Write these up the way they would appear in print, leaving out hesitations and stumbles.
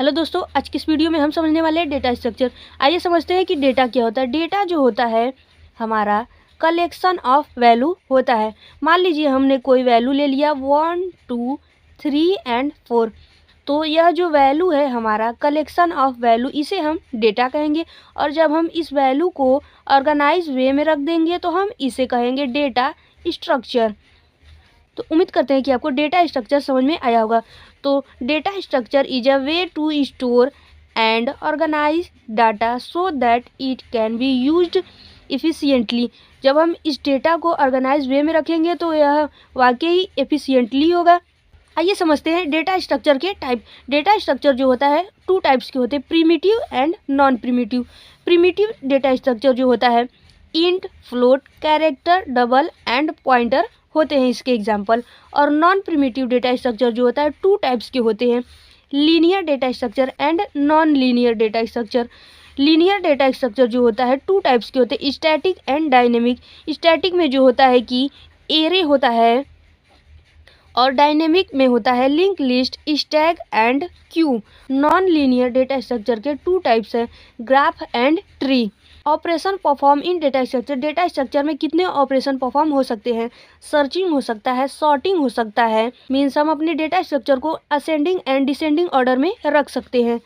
Hello दोस्तों, आज की इस वीडियो में हम समझने वाले हैं डेटा स्ट्रक्चर। आइए समझते हैं कि डेटा क्या होता है। डेटा जो होता है हमारा कलेक्शन ऑफ वैल्यू होता है। मान लीजिए हमने कोई वैल्यू ले लिया 1, 2, 3 एंड 4। तो यह जो वैल्यू है हमारा कलेक्शन ऑफ वैल्यू, इसे हम डेटा कहेंगे। और जब हम इस वैल्यू को ऑर्गेनाइज वे में रख देंगे तो हम इसे कहेंगे डेटा स्ट्रक्चर। तो उम्मीद करते हैं कि आपको डेटा स्ट्रक्चर समझ में आया होगा। तो data structure is a way to store and organise data so that it can be used efficiently. जब हम इस डेटा को ऑर्गेनाइज वे में रखेंगे तो यह वाकई एफिशिएंटली होगा। आइए समझते हैं डेटा स्ट्रक्चर के टाइप। डेटा स्ट्रक्चर जो होता है 2 टाइप्स के होते हैं, primitive and non primitive. Primitive data structure जो होता है int, float, character, double and pointer होते हैं इसके एग्जाम्पल। और नॉन प्रिमिटिव डेटा स्ट्रक्चर जो होता है 2 टाइप्स के होते हैं, linear data structure and non linear data structure. Linear data structure जो होता है 2 टाइप्स के होते हैं, स्टैटिक एंड डायनेमिक। स्टैटिक में जो होता है कि एरे होता है और डायनेमिक में होता है link list, stack and Q. Non linear data structure के 2 टाइप्स हैं, graph and tree. Operation perform in data structure. Data structure में कितने ऑपरेशन परफॉर्म हो सकते हैं? सर्चिंग हो सकता है, सॉर्टिंग हो सकता है। मीन्स हम अपने डेटा स्ट्रक्चर को असेंडिंग एंड डिसेंडिंग ऑर्डर में रख सकते हैं।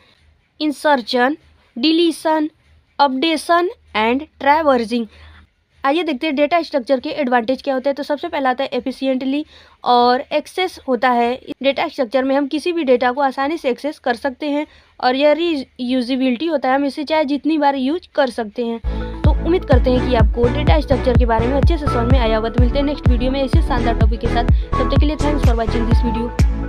Insertion, deletion, updation and traversing. आइए देखते हैं डेटा स्ट्रक्चर के एडवांटेज क्या होते हैं। तो सबसे पहला आता है एफिशिएंटली और एक्सेस होता है। डेटा स्ट्रक्चर में हम किसी भी डेटा को आसानी से एक्सेस कर सकते हैं और यह रीयूजिबिलिटी होता है, हम इसे चाहे जितनी बार यूज कर सकते हैं। तो उम्मीद करते हैं कि आपको डेटा स्ट्रक्चर के बारे में अच्छे से समझ में आया होगा। तो मिलते हैं नेक्स्ट वीडियो में ऐसे शानदार टॉपिक के साथ। तब तक के लिए thanks for watching this video.